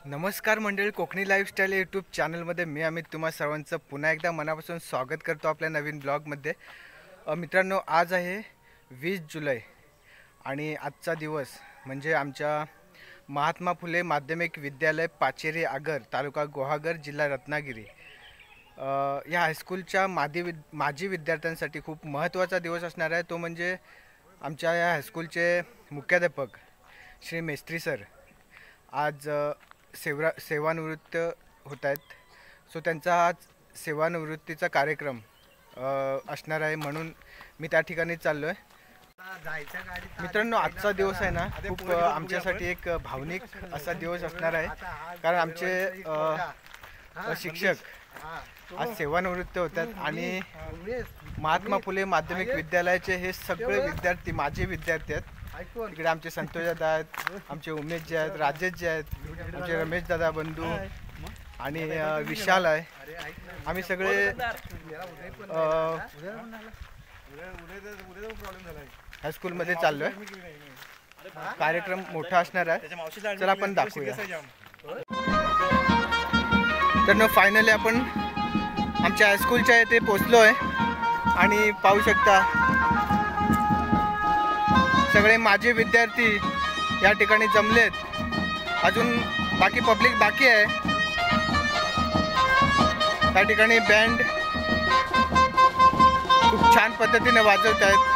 नमस्कार मंडळी, Konkani lifestyle YouTube चॅनलमध्ये मी अमित तुम्हा सर्वांचं पुन्हा एकदा मनापासून स्वागत करतो आपल्या नवीन ब्लॉगमध्ये। मित्रांनो, आज आहे 20 जुलै आणि आजचा दिवस म्हणजे आमच्या महात्मा फुले माध्यमिक विद्यालय पाचेरी आगर, तालुका गुहागर, जिल्हा रत्नागिरी या हायस्कूलच्या माजी विद्यार्थ्यांसाठी खूप महत्त्वाचा दिवस असणार आहे। तो म्हणजे आमच्या या हायस्कूलचे मुख्याध्यापक श्री मेस्त्री सर आज सेवानिवृत्त होत आहेत। सो त्यांचा आज सेवानिवृत्तीचा कार्यक्रम असणार आहे, म्हणून मी त्या ठिकाणी चाललो आहे। मित्रांनो, आजचा दिवस आहे ना खूप आमच्यासाठी एक भावनिक असा दिवस असणार आहे, कारण आमचे शिक्षक आज सेवानिवृत्त होतात आणि महात्मा फुले माध्यमिक विद्यालयाचे हे सगळे विद्यार्थी माझे विद्यार्थी आहेत। इकडे आमचे संतोष दादा आहेत, आमचे उमेश जे आहेत, राजेश जे आहेत, आमचे रमेश दादा बंधू आणि विशाल आहे। आम्ही सगळे हायस्कूलमध्ये चाललो आहे। कार्यक्रम मोठा असणार आहे, चला आपण दाखवूया। तर फायनली आपण आमच्या हायस्कूलच्या इथे पोचलो आहे आणि पाहू शकता सगळे माझे विद्यार्थी या ठिकाणी जमलेत। अजून बाकी पब्लिक बाकी आहे। त्या ठिकाणी बँड खूप छान पद्धतीने वाजवत आहेत।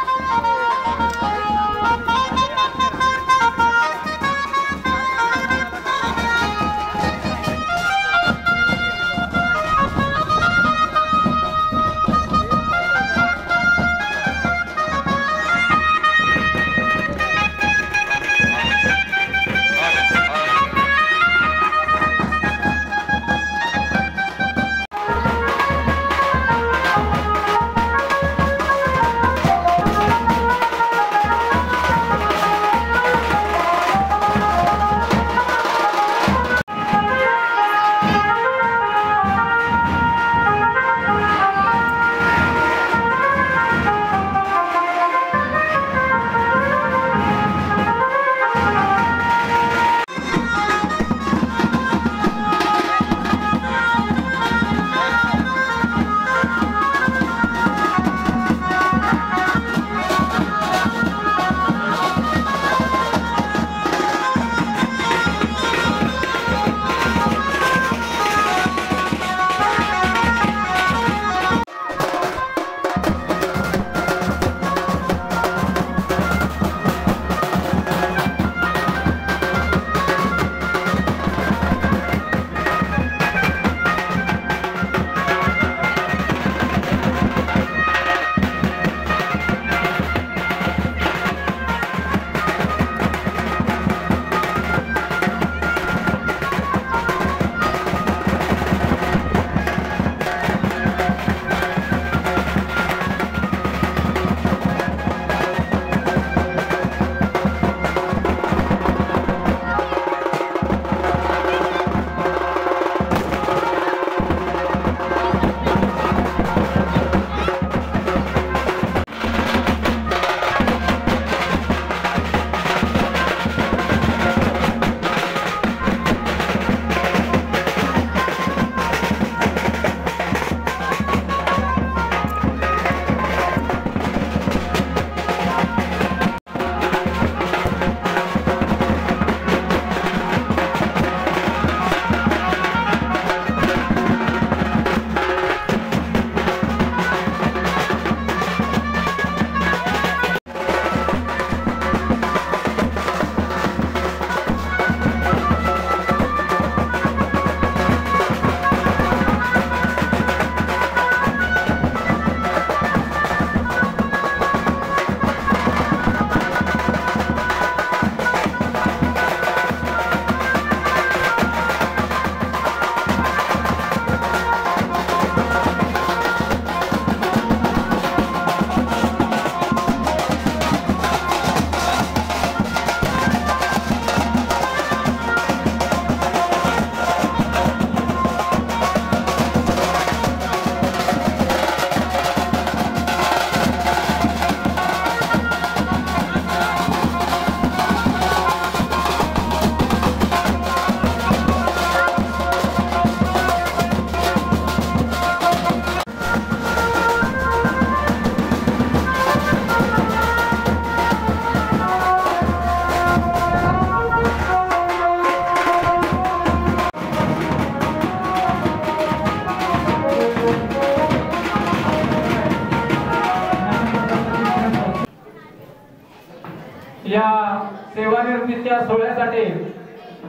सेवानिवृत्तीच्या सोहळ्यासाठी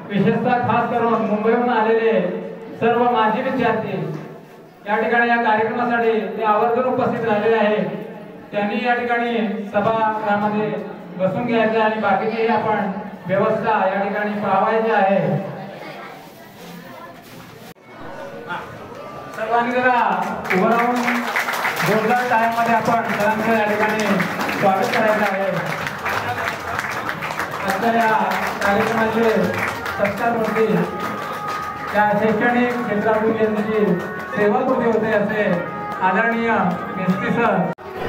विशेषतः खास करून मुंबईहून आलेले सर्व माजी विद्यार्थी या ठिकाणी या कार्यक्रमासाठी ते आवर्जून उपस्थित राहिलेले आहेत. त्यांनी या ठिकाणी सभागृहामध्ये बसून घ्यायचं आणि बाकीची आपण व्यवस्था या ठिकाणी पाहायची आहे. सर्वांनी जरा उभं राहून जोरदार टाळ्यांमध्ये आपण सरांचं या ठिकाणी स्वागत करायचं आहे. आजच्या या कार्यक्रमाचे सत्कारमूर्ती या शैक्षणिक क्षेत्रातून त्यांची सेवापूर्ती होते असे आदरणीय एसपी सर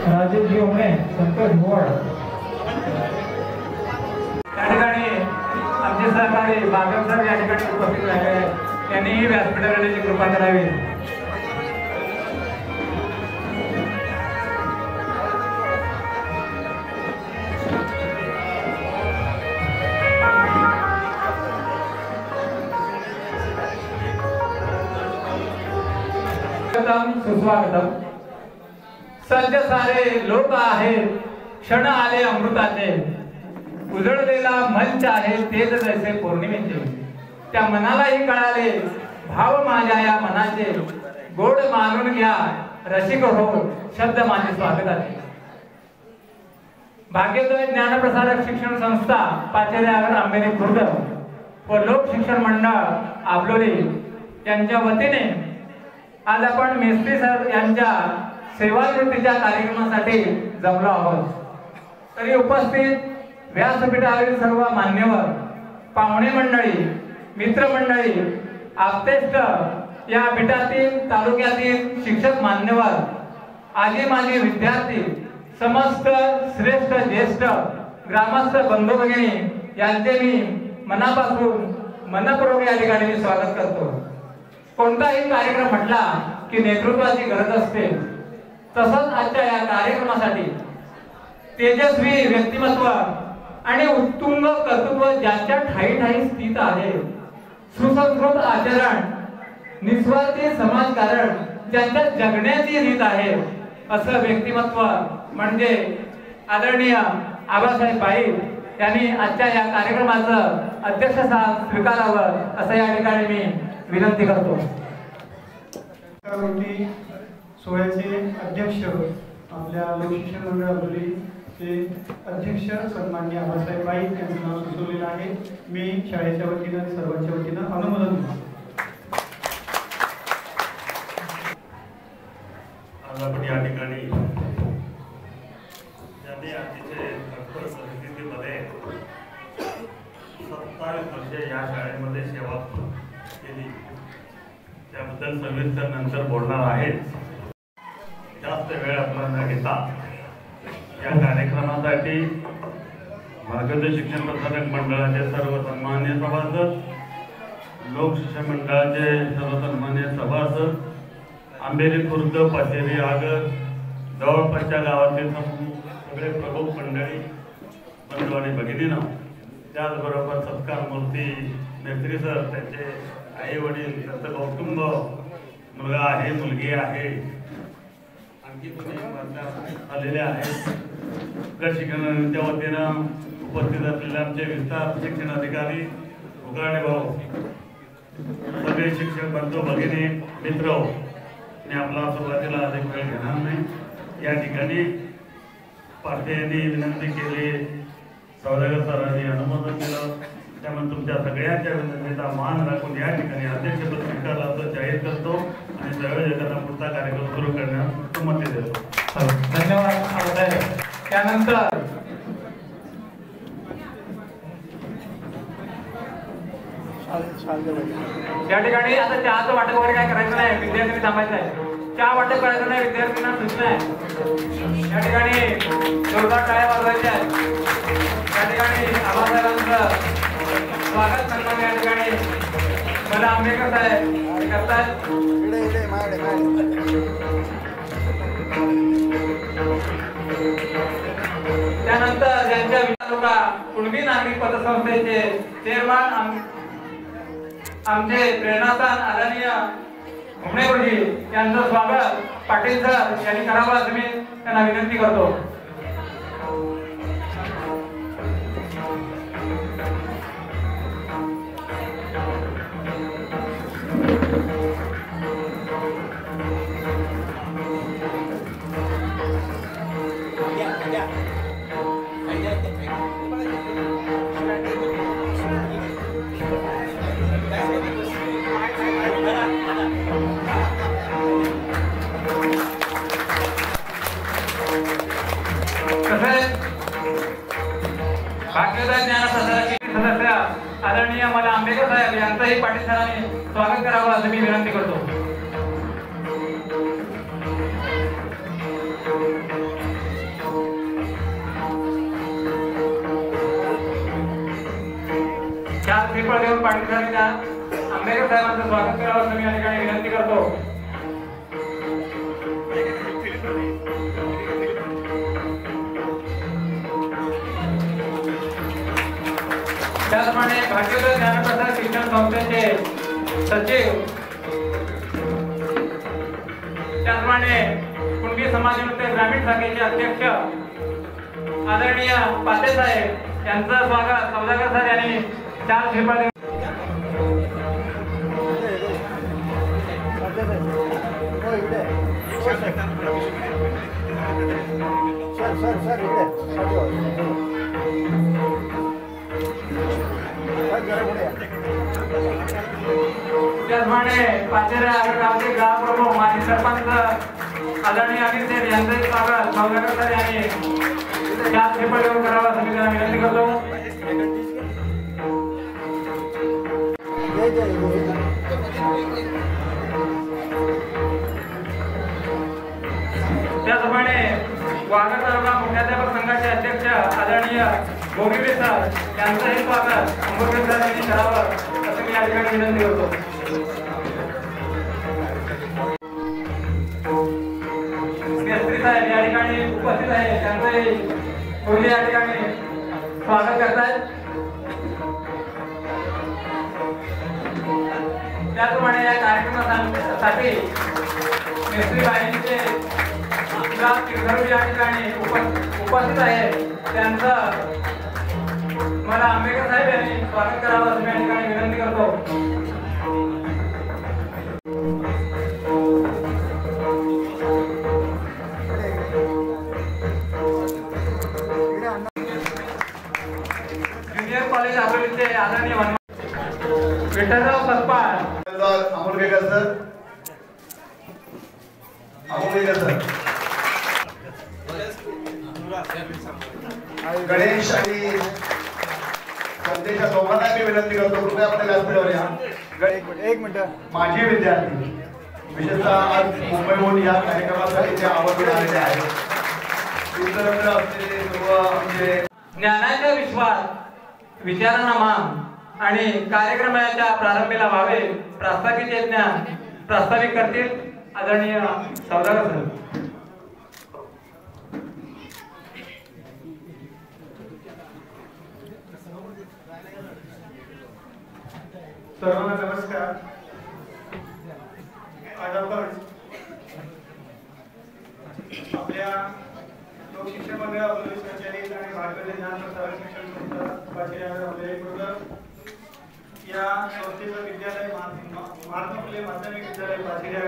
राजेशजी उमणे, संतोष भोवड या ठिकाणी आमचे सहकारी बागल सर या ठिकाणी उपस्थित राहिले आहेत. त्यांनीही व्यासपीठाची कृपा करावी. सुस्वागतम. सज्ज सारे लोक आहेत, क्षण आले अमृताचे, उजळलेला मंच आहे तेज जैसे पौर्णिमेचे. त्या मनालाही कळाले भाव माझ्या या मनाचे, गोड मानून घ्या रसिक हो शब्द माझे स्वागताचे. भाग्योदय ज्ञानप्रसारक शिक्षण संस्था पाचेऱ्यावर आंबेरी खुर्द व लोक शिक्षण मंडळ आबलोली यांच्या वतीने आज आपण मेस्त्री सर यांच्या सेवानिवृत्तीच्या कार्यक्रमासाठी जमलो आहोत. तरी उपस्थित व्यासपीठावरील सर्व मान्यवर, पाहुणे मंडळी, मित्रमंडळी, आप्तेष्ट, या पीठातील तालुक्यातील शिक्षक मान्यवर, आजी माजी विद्यार्थी, समस्त श्रेष्ठ ज्येष्ठ ग्रामस्थ बंधू भगिनी यांचे मी मनापासून मनपूर्वक या ठिकाणी मी स्वागत करतो. कोणताही कार्यक्रम म्हटला की नेतृत्वाची गरज असते. तसंच आजच्या या कार्यक्रमासाठी तेजस्वी व्यक्तिमत्व आणि उत्तुंग कर्तृत्व ज्यांच्या ठाई ठाई स्थित आहे, सुसंस्कृत आचरण, निस्वार्थी समाजकारण ज्यांच्या जगण्याची रीत आहे, असं व्यक्तिमत्व म्हणजे आदरणीय आबासाहेब पाईक यांनी आजच्या या कार्यक्रमाचं अध्यक्षस्थान स्वीकारावं असं या ठिकाणी मी विनंती करतो. सोहळ्याचे अध्यक्ष आपल्या लोकशिक्षण मंडळ आबलोलीचे अध्यक्ष सन्माननीय आबासाहेब पाईक यांचं नाव सुचवलेलं आहे. मी शाळेच्या वतीनं आणि सर्वांच्या वतीनं अनुमोदन देतो. आज आपण या ठिकाणी ज्यांनी अतिशय कठोर परिस्थितीमध्ये 27 वर्षे या शाळेमध्ये सेवा केली त्याबद्दल सविस्तर नंतर बोलणार आहे. जास्त वेळ आपला न घेता या कार्यक्रमासाठी भाग्योदय शिक्षण प्रसारक मंडळाचे सर्व सन्मान्य सभासद, लोकशिक्षण मंडळाचे सर्व सन्मान्य सभासद, आंबेरी खुर्द, पाचेरी आगर, जवळपासच्या गावातील सगळे प्रमुख मंडळी, बंधू आणि भगिनींनो, त्याचबरोबर सत्कार मूर्ती मेस्त्री सर, त्यांचे आई वडील, त्यांचं कौटुंब, मुलगा आहे, मुलगी आहे, आणखी आलेले आहेत. प्रशिक्षणाच्या वतीनं उपस्थित असलेले आमचे विस्तार शिक्षण अधिकारी उगाडे भाऊ, सगळे शिक्षक बंधू भगिनी मित्र, मी आपला सुरुवातीला अधिक वेळ घेणार नाही. या ठिकाणी पाटील यांनी विनंती केली, सौदागर सरांनी अनुमोदन दिलं, त्यामुळे तुमच्या सगळ्यांच्या विनंतीचा मान राखून या ठिकाणी अध्यक्षपद स्वीकारला असं जाहीर करतो आणि संयोजकांना पुढचा कार्यक्रम सुरू करण्यास संमती देतो. धन्यवाद. त्यानंतर या ठिकाणी आता चहाचं वाटप वगैरे काय करायचं नाही, विद्यार्थ्यांनी थांबायचं आहे. चहा वाटप करायचं नाही, विद्यार्थ्यांना सूचना आहे. या ठिकाणी जोरदार टाळ्या वाजवायच्या आहेत. या ठिकाणी आबासाहेबांचं स्वागत सन्मान या ठिकाणी मला आंबेकर साहेब हे करतात. त्यानंतर ज्यांच्या तालुका कुणबी नागरिक पतसंस्थेचे चेअरमन आमचे प्रेरणास्थान आदरणीय उमणे गुरुजी यांचं स्वागत पाटील सर यांनी करावं असं मी त्यांना विनंती करतो. यांचंही पाटील सरांनी स्वागत करावं असं मी विनंती करतो. चार पेपर देऊन पाटील सरांनी आंबेडकर साहेबांचं स्वागत करावं असं मी या ठिकाणी विनंती करतो. त्याचप्रमाणे भाग्योदय ज्ञानप्रसाद शिक्षण संस्थेचे सचिव, त्याचप्रमाणे कुणबी समाज ग्रामीण शाखेचे अध्यक्ष आदरणीय पाटे साहेब यांचं स्वागत सौदागर सर यांनी चार पेपर त्याचप्रमाणे पाचेरे गावचे ग्रामप्रमुख माजी सरपंच आदरणीय अनिल सेठ यांचंही स्वागत सौदागर सर यांनी चार पेपर देऊन करावं असं मी त्यांना विनंती करतो. त्याचप्रमाणे वाघा तालुका मुख्याध्यापक संघाचे अध्यक्ष आदरणीय गोगिले सर यांचंही स्वागत अंबोगे सर यांनी करावं असं मी या ठिकाणी विनंती करतो. मेस्त्री साहेब या ठिकाणी उपस्थित आहे, त्यांचंही पूर्वी या ठिकाणी स्वागत करतायत. त्याचप्रमाणे या कार्यक्रमासाठी मेस्त्री बाईंचे या ठिकाणी उपस्थित आहे, त्यांचं मला आंबेडकर साहेब यांनी स्वागत करावं असं मी या ठिकाणी विनंती करतो. ज्युनियर कॉलेज आंबोलीचे आदरणीय विठ्ठलराव सतपाळ, अमोलकर सर, अमोलकर सर, गणेश आणि संदेशा दोघांना मी विनंती करतो कृपया आपल्या व्यासपीठावर या. एक मिनिट. माझे विद्यार्थी विशेषतः आज मुंबईहून या कार्यक्रमासाठी ते आवर्जून आलेले आहेत. इतर असलेले सर्व आमचे ज्ञानाच्या विश्वात विचारांना मान आणि कार्यक्रमाच्या प्रारंभीला व्हावे प्रास्ताविकेचे ज्ञान प्रास्ताविक करतील आदरणीय सौदागर सर. सर्वांना नमस्कार. आज आपण आपल्या लोकशिक्षण मंडळ अमोली संचालित आणि भाग्योदय ज्ञानप्रसार शिक्षण संस्था पाचेरे या संस्थेचं विद्यालय महात्मा फुले माध्यमिक विद्यालय पाचेरे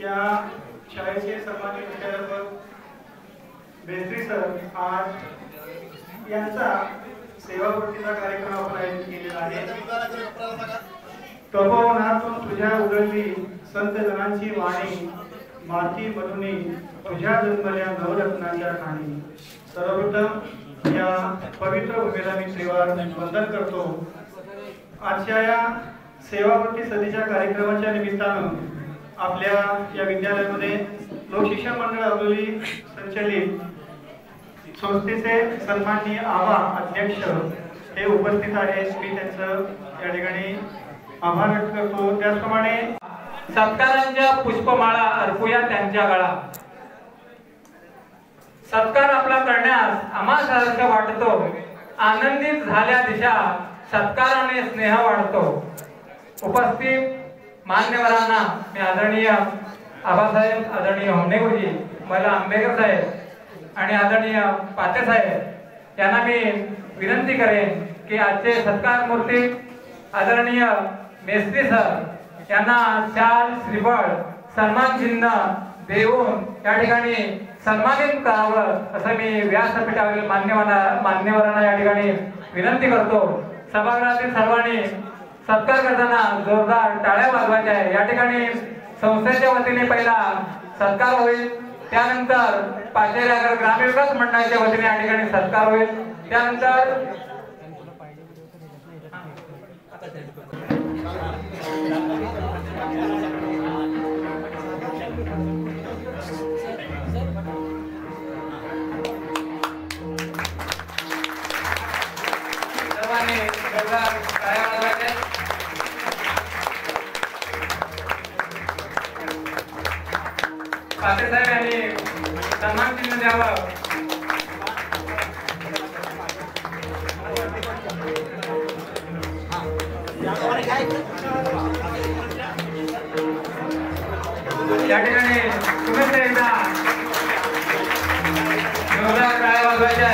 या शाळेचे सन्मानित मुख्याध्यापक मेस्त्री सर आज यांचा सेवावृत्तीचा कार्यक्रम आपण आयोजित केलेला आहे. तपोवनातून तुझ्या उघडली संत जनांची वाणी, माती मधुनी तुझ्या जन्मल्या नवरत्नाच्या खाणी. सर्वप्रथम या पवित्र भूमीला मी सेवा वंदन करतो. आजच्या या सेवावृत्ती सदीच्या कार्यक्रमाच्या निमित्तानं आपल्या या विद्यालयामध्ये लोकशिक्षण मंडळ अमोली संचलित संस्थेचे सन्माननीय आबा अध्यक्ष हे उपस्थित आहेत. मी त्यांचं या ठिकाणी आभार व्यक्त करतो. त्याचप्रमाणे सत्कारांच्या पुष्पमाळा अर्पूया त्यांच्या गळा. सत्कार आपला करण्यास आम्हासारखं वाटतो, आनंदित झाल्या दिशा सत्काराने स्नेह वाढतो. उपस्थित मान्यवरांना मी आदरणीय आबासाहेब, आदरणीय होमणे गुरुजी, मला आंबेडकर साहेब आणि आदरणीय पाटे साहेब यांना मी विनंती करेन की आजचे सत्कार मूर्ती आदरणीय मेस्त्री सर यांना शाल, श्रीफळ, सन्मान चिन्ह देऊन या ठिकाणी सन्मानित करावं असं मी व्यासपीठावरील मान्यवरांना या ठिकाणी विनंती करतो. सभागृहातील सर्वांनी सत्कार करताना जोरदार टाळ्या वाजवायच्या आहे. या ठिकाणी संस्थेच्या वतीने पहिला सत्कार होईल, त्यानंतर पाचेरे ग्रामीण विकास मंडळाच्या वतीने या ठिकाणी सत्कार होईल, त्यानंतर सर्वांनी जोरदार टाळ्या वाजवायच्या. पाटील साहेब यांनी सन्मान चिन्ह द्यावं. या ठिकाणी शुभेच्छा एकदा जोरदार टाळ्या वाजवायच्या.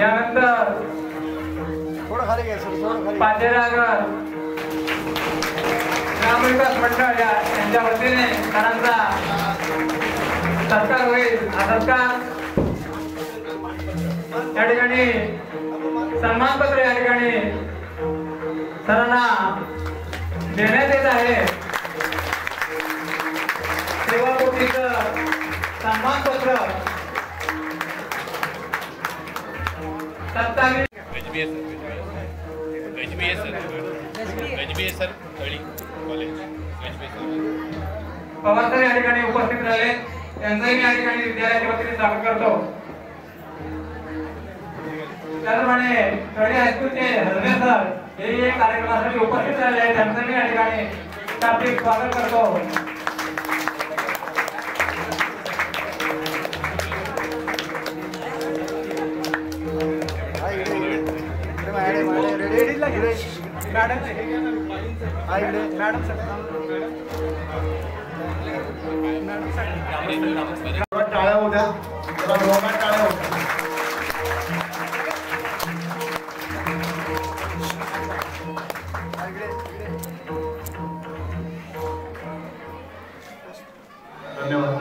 यानंतर पाचेरागर ग्रामविकास मंडळ यांच्या वतीने सरांचा सत्कार होईल. हा सत्कार या ठिकाणी सन्मानपत्र या ठिकाणी सरांना देण्यात येत आहे. सेवापोटीचं सन्मानपत्र 27 पवार सर या ठिकाणी उपस्थित राहिले. त्यांचंही मी या ठिकाणी विद्यालयाच्या वतीने स्वागत करतो. त्याचप्रमाणे कळी हायस्कूलचे हरणे सर हेही या कार्यक्रमासाठी उपस्थित राहिले आहेत. त्यांचं मी या ठिकाणी शाब्दिक स्वागत करतो. टाळ्या होत्या, त्याला जोरदार टाळ्या होत्या. धन्यवाद.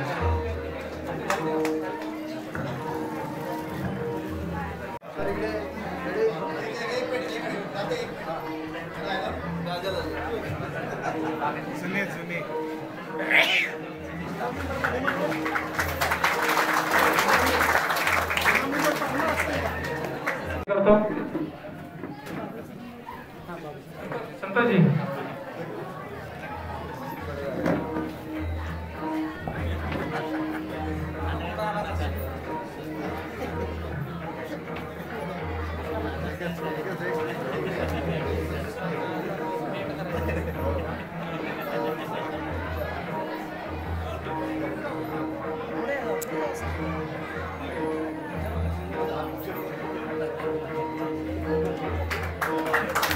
करतो संतोषजी.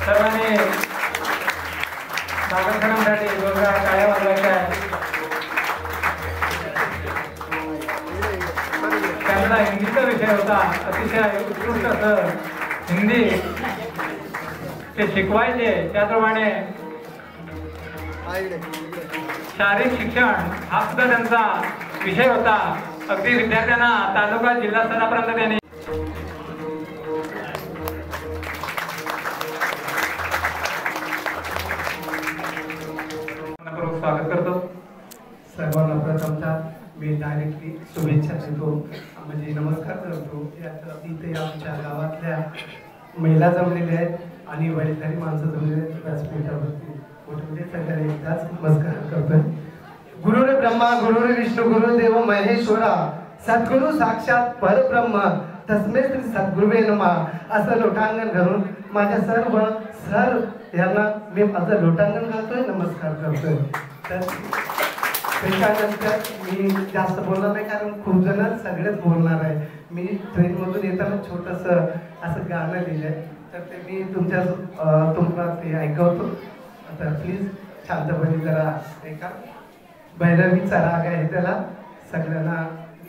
सर्वांनी स्वागत करण्यासाठी जोरदार टाळ्या वाजवायच्या आहेत. त्यांना हिंदीचा विषय होता. अतिशय उत्कृष्ट सर हिंदी ते शिकवायचे. त्याप्रमाणे शारीरिक शिक्षण हा सुद्धा त्यांचा विषय होता. अगदी विद्यार्थ्यांना तालुका जिल्हा स्तरापर्यंत त्यांनी स्वागत करतो. सर्वांना प्रथमतः मी डायरेक्टली शुभेच्छा देतो, म्हणजे नमस्कार करतो. इथे आमच्या गावातल्या महिला जमलेल्या आहेत आणि वडीलधारी माणसं जमलेली आहेत व्यासपीठावरती. मोठे सगळ्यांना एकदाच नमस्कार करतोय. गुरुरे ब्रह्मा गुरुरे विष्णू गुरुदेव महेश्वरा सद्गुरु साक्षात परब्रह्म तस्मै श्री सद्गुरुवे नमः असं लोटांगण घालून माझ्या सर्व सर यांना मी माझं लोटांगण घालतोय, नमस्कार करतोय. तर त्याच्यानंतर मी जास्त बोलणार नाही, कारण खूप जण सगळेच बोलणार आहे. मी ट्रेनमधून येताना छोटंसं असं गाणं लिहिलंय, तर ते मी तुम्हाला ते ऐकवतो. तर प्लीज शांतपणे जरा ऐका. भैरवीचा राग आहे त्याला, सगळ्यांना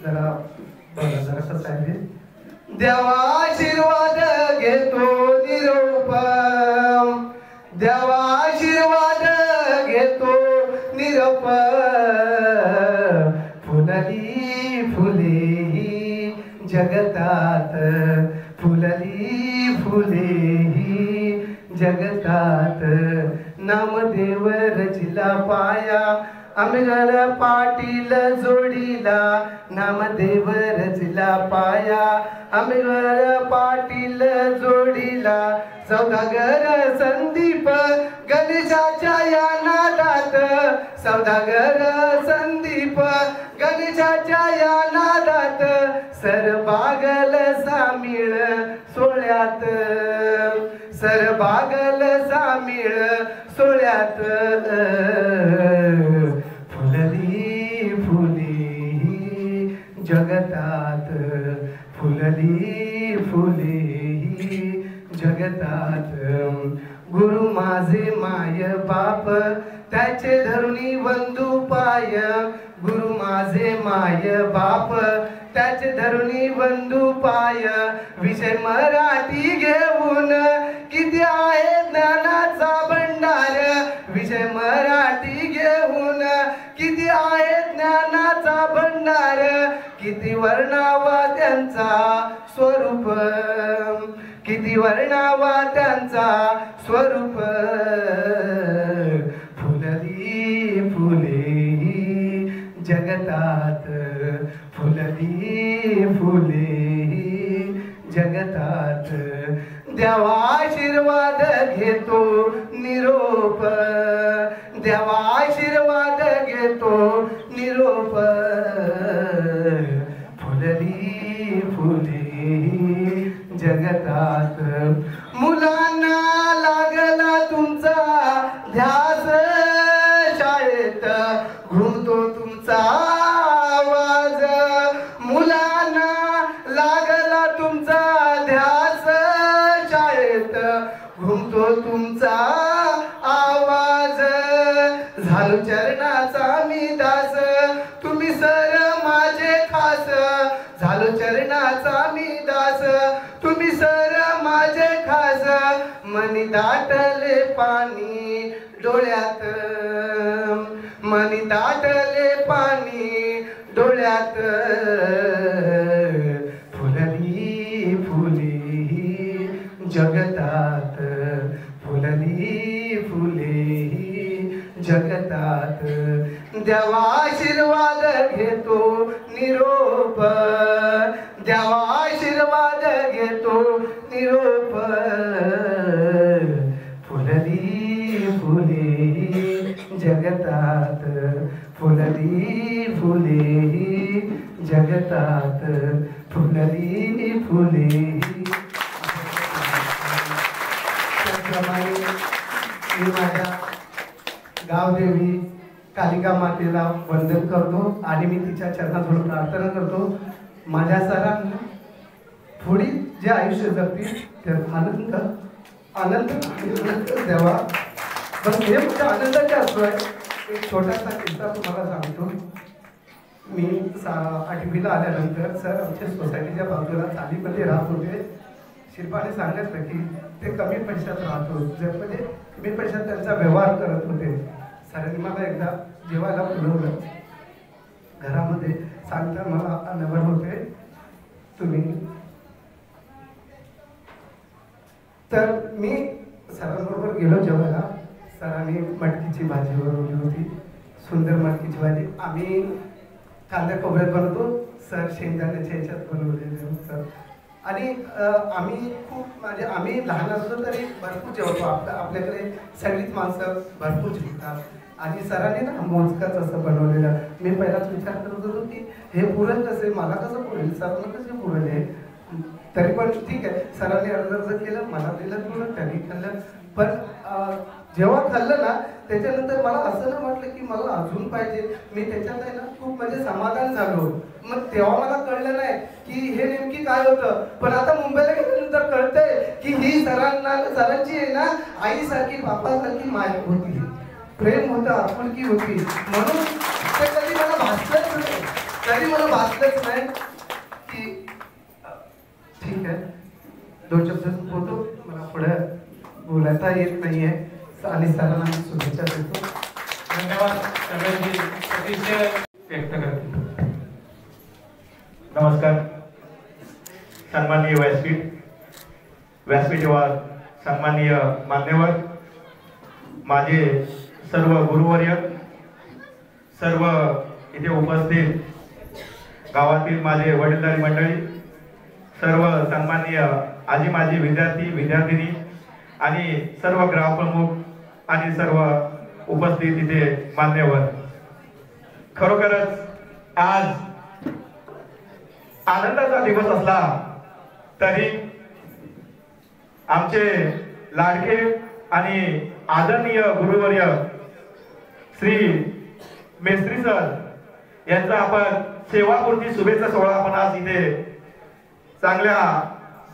जरा बघा जरा कसं आहे. देवा आशीर्वाद घेतो निरोप, देवा आशीर्वाद घेतो निरोप. फुलली फुले जगतात, फुलली फुले जगतात नामदेव रचिला पाया आंबेडकर पाटील जोडीला नामदेव रचिला पाया आंबेडकर पाटील जोडीला सौदागर संदीप गणेशाच्या या नादात सौदागर संदीप गणेशाच्या या नादात सरबागल सामीळ सोहळ्यात सरबागल सामीळ सोहळ्यात फुलली फुले जगतात फुलली फुले जगतात गुरु माझे माय बाप त्याचे धरुणी बंधू पाय गुरु माझे माय बाप त्याचे धरुणी बंधू पाय विषय मराठी घेऊन किती आहे ज्ञानाचा भंडार विषय मराठी घेऊन किती आहे ज्ञानाचा भंडार किती वर्णावा त्यांचा स्वरूप किती वर्णावा त्यांचा स्वरूप फुलली फुले जगतात फुलली फुले जगतात देवा आशीर्वाद घेतो निरोप देवा आशीर्वाद घेतो निरोप फुलली फुले जगतात मुलांना लागला तुमचा ध्यास शाळेत घुमतो तुमचा आवाज मुलांना लागला तुमचा ध्यास शाळेत घुमतो तुमचा आवाज झालो चरणाचा मी दास तुम्ही सर माझे खास झालो चरणाचा मी दास तुम्ही सर माझे खास मनी दाटले पाणी डोळ्यात मनी दाटले पाणी डोळ्यात फुलली फुले जगतात फुलली फुले जगतात देवा आशीर्वाद घेतो निरोप देवा आशीर्वाद घेतो निरोप फुलली फुले जगतात फुलली फुले जगतात फुलली फुले त्याप्रमाणे मी माझ्या गावदेवी कालिका मातेला वंदन करतो आणि मी तिच्या चरणाजवळ प्रार्थना करतो माझ्या सरांना थोडी जे आयुष्य जगतील त्यात आनंद आनंद द्यावा बस हे म्हणजे आनंदाचे असतोय एक छोटासा किस्सा तुम्हाला सांगतो मी 8वीला आल्यानंतर सर आमच्या सोसायटीच्या बाजूला चालीमध्ये राहत होते शिल्पाने सांगितलं की ते कमी पैशात राहतो म्हणजे कमी पैशात त्यांचा व्यवहार करत होते सरांनी मला एकदा जेवायला बोलवलं घरामध्ये सांगता मला नवर होते तुम्ही तर मी सरांबरोबर गेलो जेवायला सरांनी मटकीची भाजी बनवली होती सुंदर मटकीची भाजी आम्ही कांदा खोबऱ्यात बनवतो सर शेंगदाण्याच्या ह्याच्यात बनवलेले सर आणि आम्ही खूप म्हणजे आम्ही लहान असलो तरी भरपूर जेवतो आपल्याकडे सगळीच माणसं भरपूर जेवतात आणि सरांनी ना मोजकाच असं बनवलेलं मी पहिलाच विचार करत होतो की हे पुरण कसं आहे मला कसं पुरेल सरांना कसं पुरण आहे तरी पण ठीक आहे सरांनी अर्ज केलं मला दिलं पुरण त्यांनी खाल्लं पण जेव्हा खाल्लं ना त्याच्यानंतर मला असं नाही वाटलं की मला अजून पाहिजे मी त्याच्यात आहे ना खूप म्हणजे समाधान झालो मग तेव्हा मला कळलं नाही की हे नेमकी काय होतं पण आता मुंबईला गेल्यानंतर कळतंय की ही सरांची आहे ना आईसारखी बापासारखी माया होती प्रेम होतं आपुलकी होती म्हणून ते कधी मला भासलंच नाही कधी मला भासलंच नाही की ठीक आहे 2 शब्द बोलतो मला पुढे बोलता येत नाहीये आणि सरांना मी शुभेच्छा देतो धन्यवाद सगळ्यांची अतिशय व्यक्त करतो नमस्कार सन्माननीय व्यासपीठ जेव्हा सन्माननीय मान्यवर, माझे सर्व गुरुवर्य, सर्व इथे उपस्थित गावातील माझे वडीलधारी मंडळी, सर्व सन्माननीय आजी माजी विद्यार्थी विद्यार्थिनी आणि सर्व ग्रामप्रमुख आणि सर्व उपस्थित इथे मान्यवर, खरोखरच आज आनंदाचा दिवस असला तरी आमचे लाडके आणि आदरणीय गुरुवर्य श्री मेस्त्री सर यांचा आपण सेवापूर्ती शुभेच्छा सोहळा आपण आज इथे चांगल्या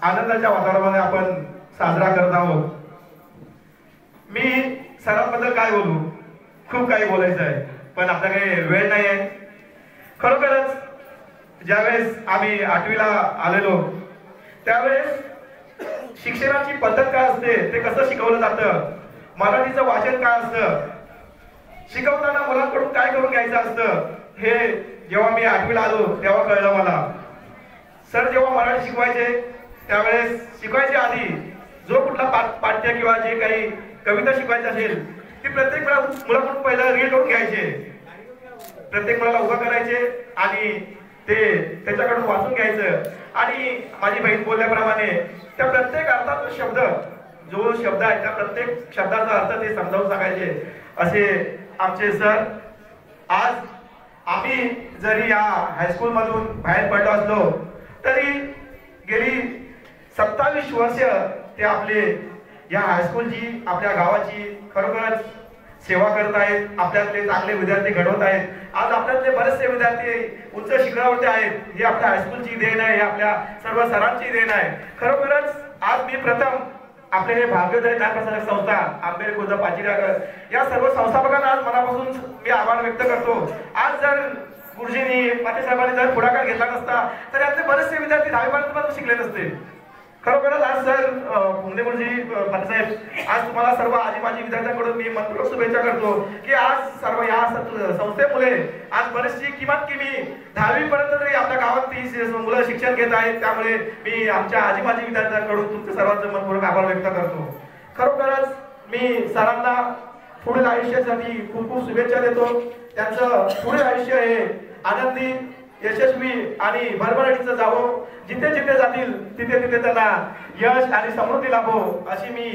आनंदाच्या वातावरणामध्ये आपण साजरा करत आहोत. मी सरांबद्दल काय बोलू, खूप काही बोलायचं आहे पण आपल्याकडे वेळ नाही आहे. खरोखरच ज्यावेळेस आम्ही 8वीला आलेलो त्यावेळेस शिक्षणाची पद्धत काय असते, ते कसं शिकवलं जातं, मराठीचं वाचन काय असतं, शिकवताना मुलांकडून काय करून घ्यायचं असतं, हे जेव्हा मी 8वीला आलो तेव्हा कळलं मला. सर जेव्हा मराठी शिकवायचे त्यावेळेस शिकवायच्या आधी जो कुठला पाठ्य किंवा जे काही कविता शिकवायची असेल ती प्रत्येक मुलाकडून पहिला रीड करून घ्यायचे, प्रत्येक मुलाला उभा करायचे आणि ते त्याच्याकडून वाचून घ्यायचं आणि माझी बहीण बोलल्याप्रमाणे त्या प्रत्येक अर्थाचा शब्द जो शब्द आहे त्या प्रत्येक शब्दाचा अर्थ ते समजावून सांगायचे असे आमचे सर. आज आम्ही जरी या हायस्कूल मधून बाहेर पडलो असलो तरी गेली 27 वर्ष ते आपले या हायस्कूलची आपल्या गावाची खरोखरच सेवा करत आहेत, आपल्यातले चांगले विद्यार्थी घडवत आहेत. आज आपल्यातले बरेचसे विद्यार्थी उच्च शिखरावरती आहेत. ही आपल्या हायस्कूलची देण आहे, आपल्या सर्व सरांची देण आहे. खरोखरच आज मी प्रथम आपले हे भाग्योदय ज्ञानप्रसारक संस्था आंबेड खुर्द पाचिरागर या सर्व संस्थापकांना आज मनापासून मी आभार व्यक्त करतो. आज जर गुरुजींनी पाटील साहेबांनी जर पुढाकार घेतला नसता तर यातले बरेचसे विद्यार्थी 10वी पर्यंत शिकले नसते. खरोखरच आज सर भुमरे गुरुजी पाटील साहेब आज तुम्हाला सर्व आजी माजी विद्यार्थ्यांकडून मी मनपूर्वक शुभेच्छा करतो की आज सर्व या संस्थेमुळे आज बरेचशी किमान मी 10वी पर्यंत तरी आपल्या गावात 30 मुलं शिक्षण घेत आहेत. त्यामुळे मी आमच्या आजी माजी विद्यार्थ्यांकडून तुमच्या सर्वांचं मनपूर्वक आभार व्यक्त करतो. खरोखरच मी सरांना पुढील आयुष्यासाठी खूप खूप शुभेच्छा देतो. त्यांचं पुढील आयुष्य हे आनंदी यशस्वी आणि भरभराटीचं जावो, जिथे जिथे जातील तिथे तिथे त्यांना यश आणि समृद्धी लाभो अशी मी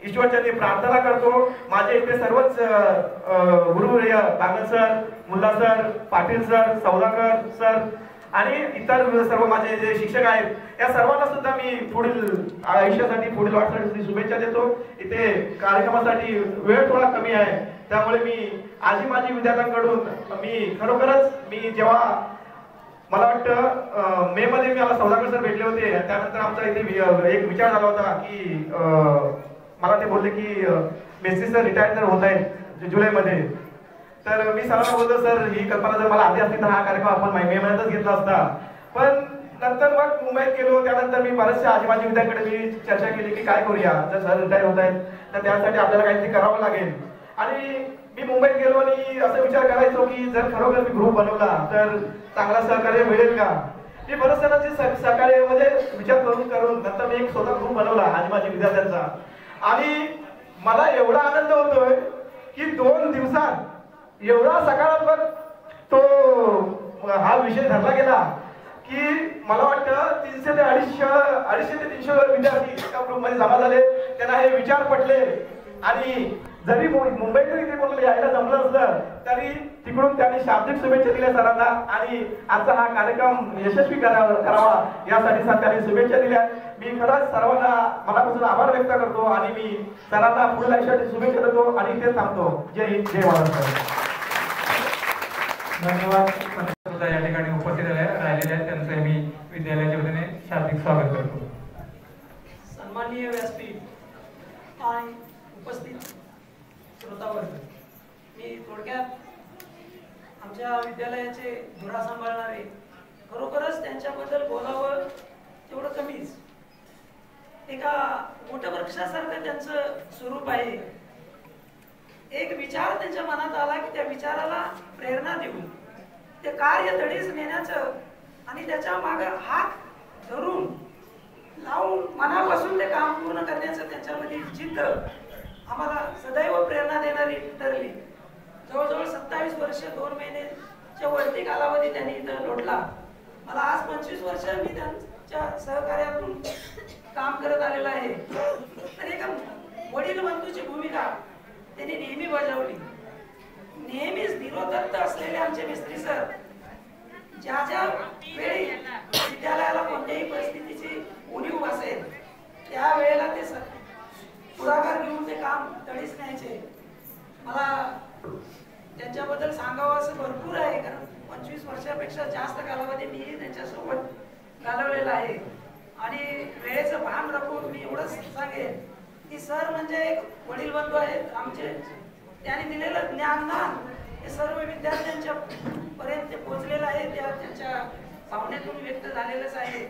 ईश्वरचरणी प्रार्थना करतो. माझे इथे सर्वच गुरुवर्य Bagal sir, Mulla sir, Patil sir, Saudagar sir आणि इतर सर्व माझे जे शिक्षक आहेत या सर्वांना सुद्धा मी पुढील आयुष्यासाठी पुढील वाटचालीसाठी शुभेच्छा देतो. इथे कार्यक्रमासाठी वेळ थोडा कमी आहे त्यामुळे मी आजी माजी विद्यार्थ्यांकडून मी खरोखरच मी जेव्हा मला वाटतं मे मध्ये मला सौदागर सर भेटले होते त्यानंतर आमचा इथे एक विचार झाला होता की मला ते बोलले की मेस्त्री सर रिटायर तर होत आहेत जुलैमध्ये. तर मी सरांना बोलतो सर ही कल्पना जर मला आधी असती तर हा कार्यक्रम आपण मे महिन्यातच घेतला असता. पण नंतर मग मुंबईत गेलो त्यानंतर मी बरेचशा आजी माजी विद्यार्थ्यांकडे मी चर्चा केली की काय करूया, जर सर रिटायर होत आहेत तर त्यासाठी आपल्याला काहीतरी करावं लागेल. आणि मी मुंबईत गेलो आणि असं विचार करायचो की जर खरोखर मी ग्रुप बनवला तर चांगला सहकार्य मिळेल का. मी बऱ्याच जणांचे सहकार्यामध्ये विचार करून नंतर मी एक स्वतः ग्रुप बनवला आजी माजी विद्यार्थ्यांचा आणि मला एवढा आनंद होतोय की 2 दिवसात एवढा सकारात्मक तो हा विषय धरला गेला की मला वाटतं 300 ते 300 विद्यार्थी एका ग्रुपमध्ये जमा झाले. त्यांना हे विचार पटले आणि जरी मुंबईतून इथे कोणाला यायला जमलं असलं तरी तिकडून त्यांनी शाब्दिक शुभेच्छा दिल्या सरांना आणि आजचा हा कार्यक्रम यशस्वी करावा यासाठी त्यांनी शुभेच्छा दिल्या. मी खरंच सर्वांना मनापासून आभार व्यक्त करतो आणि मी सरांना पुढील आयुष्यासाठी शुभेच्छा देतो आणि इथे थांबतो. जय हिंद, जय महाराष्ट्र. धन्यवाद. या ठिकाणी उपस्थित राहिलेले आहेत त्यांचं मी विद्यालयाच्या वतीने शाब्दिक स्वागत करतो. सन्माननीय व्यासपीठ आणि उपस्थित श्रोतावर्ग, मी थोडक्यात आमच्या विद्यालयाचे धुरा सांभाळणारे खरोखरच त्यांच्याबद्दल बोलावं तेवढं कमीच. एका मोठ्या वृक्षासारखं त्यांचं स्वरूप आहे. एक विचार त्यांच्या मनात आला की त्या विचाराला प्रेरणा देऊन ते कार्य धडीस नेण्याचं आणि त्याच्या मागे हात धरून लावून मनापासून ते काम पूर्ण करण्याचं त्यांच्यामध्ये जिद्द आम्हाला सदैव प्रेरणा देणारी ठरली. जवळजवळ 27 वर्ष 2 महिन्याच्या वरती कालावधी त्यांनी इथं लोटला. मला आज 25 वर्ष मी त्यांच्या सहकार्यातून काम करत आलेलं आहे. तर एका वडील बंधूची भूमिका त्यांनी नेहमी बजावली. नेहमीच धीरोदत्त असलेले आमचे मिस्त्री सर ज्या ज्या वेळी विद्यालयाला कोणत्याही परिस्थितीची उणीव असेल त्या वेळेला ते पुढाकार घेऊन ते काम तडीस न्यायचे. मला त्यांच्याबद्दल सांगावं असं भरपूर आहे, कारण 25 वर्षापेक्षा जास्त कालावधी मी त्यांच्यासोबत घालवलेला आहे. आणि वेळेचं भान राखून मी एवढंच सांगेन की सर म्हणजे एक वडील बंधू आहेत आमचे. त्यांनी दिलेलं ज्ञानदान हे सर्व विद्यार्थ्यांच्या पर्यंत ते पोहोचलेलं आहे. त्यांच्या भावनेतून व्यक्त झालेलंच आहे.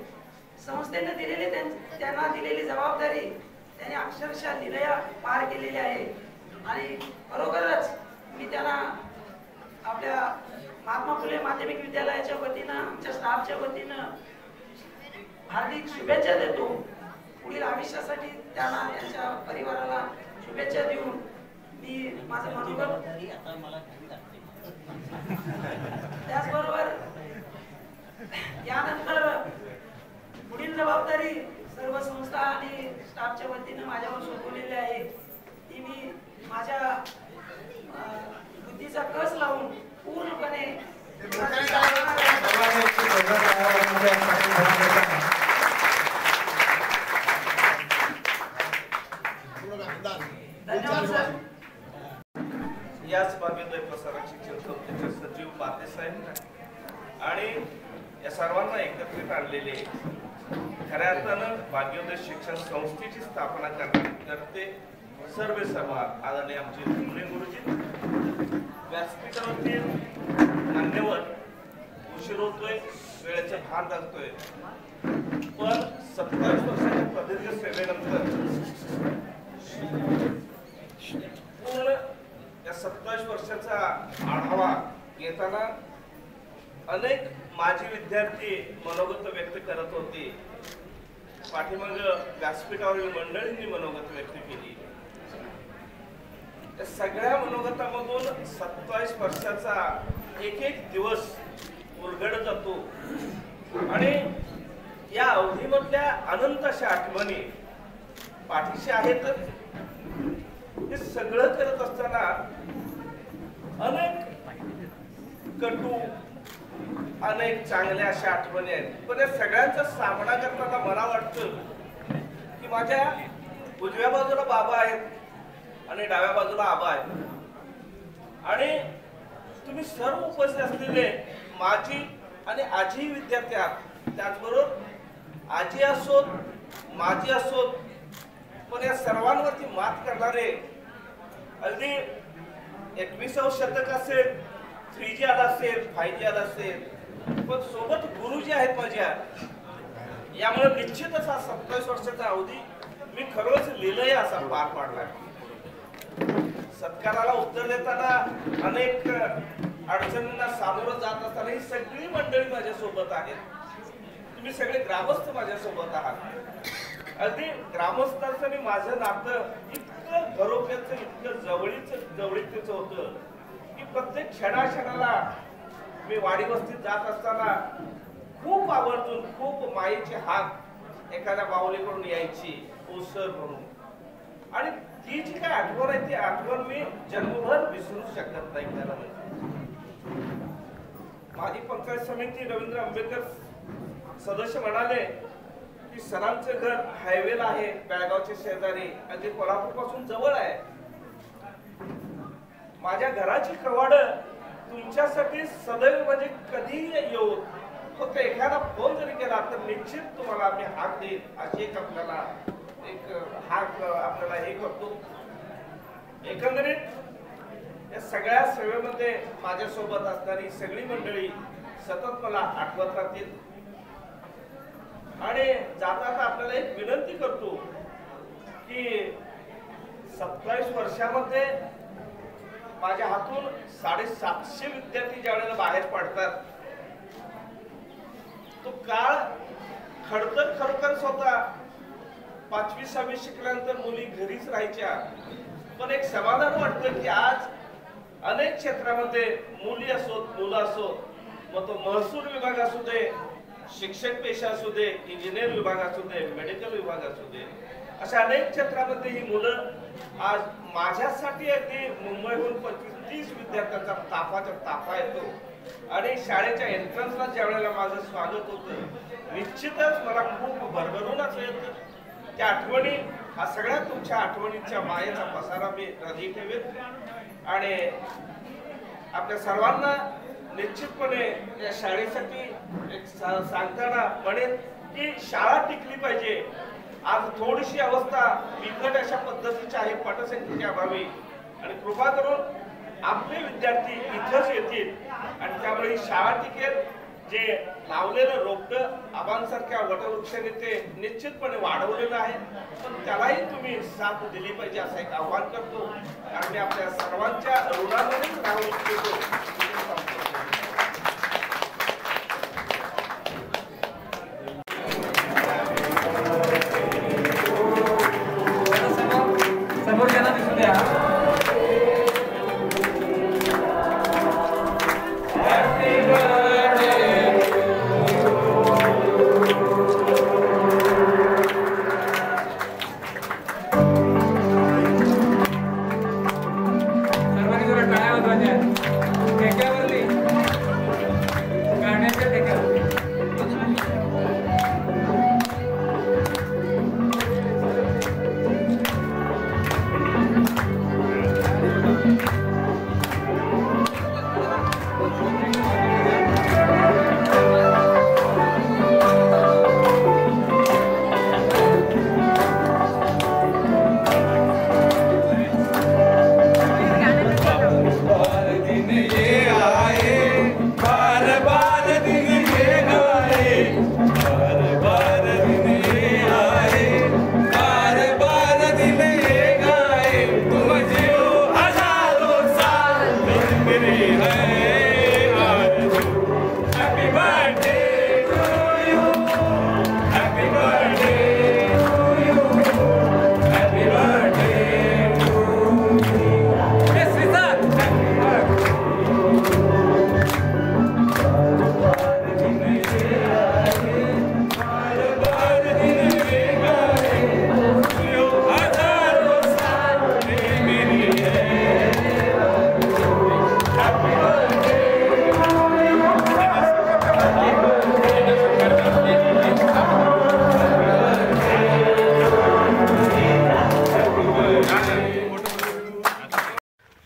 संस्थेने दिलेली त्यांना दिलेली जबाबदारी त्यांनी अक्षरशः निलया पार केलेली आहे. आणि खरोखरच मी त्यांना आपल्या महात्मा फुले माध्यमिक विद्यालयाच्या वतीनं आमच्या स्टाफच्या वतीनं हार्दिक शुभेच्छा देतो. पुढील आयुष्यासाठी त्यांना त्यांच्या परिवाराला शुभेच्छा देऊन मी माझं मनोगत त्याचबरोबर यानंतर पुढील जबाबदारी सर्व संस्था आणि स्टाफच्या वतीनं माझ्यावर सोपवलेली आहे. ती मी माझ्या बुद्धीचा कस लावून पूर्णपणे धन्यवाद सर. याच भाग्योदय प्रसारक शिक्षण संस्थेचे सचिव पाते साहेब आणि या सर्वांना एकत्रित आणलेले खऱ्या अर्थानं भाग्योदय शिक्षण संस्थेची स्थापना करते सर्व आदरणीय आमचे धुमले गुरुजी, व्यासपीठावरती मान्यवर, उशीर होतोय, वेळेचं भान लागतोय, पण 27 वर्षाच्या प्रदीर्घ सेवेनंतर पूर्ण या 27 वर्षाचा आढावा घेताना अनेक माजी विद्यार्थी मनोगत व्यक्त करत होते. पाठीमाग व्यासपीठावरील मंडळींनी मनोगत व्यक्त केली. या सगळ्या मनोगतामधून 27 वर्षाचा एक एक दिवस उलगडत जातो आणि या अवधीमधल्या अनंत अशा आठवणी पाठीशी आहेतच. हे सगळं करत असताना अनेक कटू अनेक चांगल्या अशा आठवणी आहेत. पण या सगळ्यांचा सामना करताना मला वाटतं की माझ्या उजव्या बाजूला बाबा आहेत आणि डाव्या बाजूला आबा आहेत आणि तुम्ही सर्व उपस्थित असलेले माजी आणि आजी विद्यार्थी आहात. त्याचबरोबर आजी असोत माजी असोत, पण या सर्वांवरती मात करणारे अगदी 21व शतक असेल, 3G आला असेल, 5G आला असेल, पण सोबत गुरुजी आहेत माझ्या. यामुळे निश्चितच हा 27 वर्षाचा अवधी मी खरोच लिहिलंय असा पार पाडला. सत्काराला उत्तर देताना अनेक अडचणींना सामोरं जात असताना ही सगळी मंडळी माझ्या सोबत आहेत. तुम्ही सगळे ग्रामस्थ माझ्या सोबत आहात. अगदी ग्रामस्थांचं माझं नातं इतकं घरोघ्याचं, इतकं जवळीचं होतं की प्रत्येक क्षणाला मी वाडी वस्तीत जात असताना खूप आवर्जून, खूप मायेची हाक एखाद्या माऊलीकडून यायची, ओसर म्हणून. आणि ती जी काय आठवण आहे ती आठवण मी जन्मभर विसरू शकत नाही. त्याला माझी पंचायत समिती रवींद्र आंबेडकर सदस्य म्हणाले की सरांचं घर हायवेला आहे, बेळगावच्या शेजारी, अगदी कोल्हापूर पासून जवळ आहे. माझ्या घराची कवाड तुमच्यासाठी सदैव म्हणजे कधीही येऊ, फक्त एखादा फोन जरी केला तर निश्चित तुम्हाला आम्ही हाक देईल, अशी एक आपल्याला हाक आपल्याला हे करतो. एकंदरीत या सगळ्या सेवेमध्ये माझ्यासोबत असणारी सगळी मंडळी सतत मला आठवत राहतील. आणि जाता आपल्याला एक विनंती करतो की 27 वर्षामध्ये माझ्या हातून 750 विद्यार्थी ज्या वेळेला बाहेर पडतात, तो काळ खरोखर स्वतः 5वी 6वी शिकल्यानंतर मुली घरीच राहायच्या, पण एक समाधान वाटतं की आज अनेक क्षेत्रामध्ये मुली असोत मुलं असोत, मग तो महसूल विभाग असू दे, शिक्षक पेशा असू दे, इंजिनियर विभाग असू दे, मेडिकल विभाग असू दे, अशा अनेक क्षेत्रामध्ये ही मुलं आज माझ्यासाठी अगदी मुंबईहून 25-30 विद्यार्थ्यांचा ताफा येतो आणि शाळेच्या एंट्रन्सला ज्या वेळेला माझं स्वागत होतं निश्चितच मला खूप भरभरून असं येतं. त्या आठवणी, हा सगळ्या तुमच्या आठवणींच्या मायेचा पसारा मी हृदयी ठेवेन आणि आपल्या सर्वांना निश्चितपणे या शाळेसाठी एक सांगताना म्हणेन की शाळा टिकली पाहिजे. आज थोडीशी अवस्था बिकट अशा पद्धतीची आहे पटसंख्येच्या अभावी, आणि कृपा करून आपले विद्यार्थी इथंच येतील आणि त्यामुळे ही शाळा टिकेल. जे लावलेलं रोपटं आबांसारख्या वटवृक्षाने ते निश्चितपणे वाढवलेलं आहे, पण त्यालाही तुम्ही साथ दिली पाहिजे असं एक आव्हान करतो. कारण मी आपल्या सर्वांच्या ऋणामध्येच राहू इच्छितो. समोर त्यांना दिसू द्या. सर्वांनी जरा टाळ्या वाजवायच्या ठेक्यावरती, गाण्याच्या ठेक्यावरती.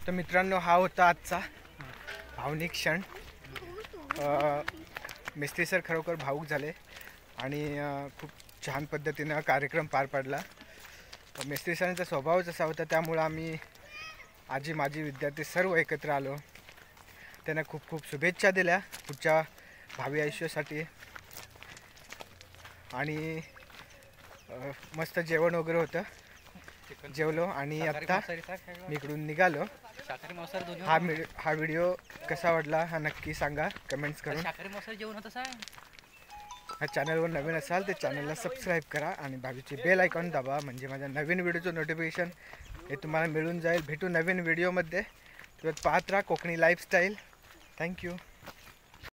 तर मित्रांनो, हा होता आजचा भावनिक क्षण. मिस्त्री सर खरोखर भावूक झाले आणि खूप छान पद्धतीनं कार्यक्रम पार पाडला. मिस्त्री सरांचा स्वभावच असा होता, त्यामुळं आम्ही आजी माजी विद्यार्थी सर्व एकत्र आलो. त्यांना खूप खूप शुभेच्छा दिल्या पुढच्या भावी आयुष्यासाठी आणि मस्त जेवण वगैरे होतं. जेवलो आणि आत्ता मी इकडून निघालो. हा व्हिडिओ कसा वाटला हा नक्की सांगा कमेंट्स करून. हा चॅनलवर नवीन असाल तर चॅनलला सबस्क्राईब करा आणि बाजूची बेल आयकॉन दाबा, म्हणजे माझ्या नवीन व्हिडिओचं नोटिफिकेशन हे तुम्हाला मिळून जाईल. भेटू नवीन व्हिडिओमध्ये. पाहत राहा कोकणी लाईफस्टाईल. थँक्यू.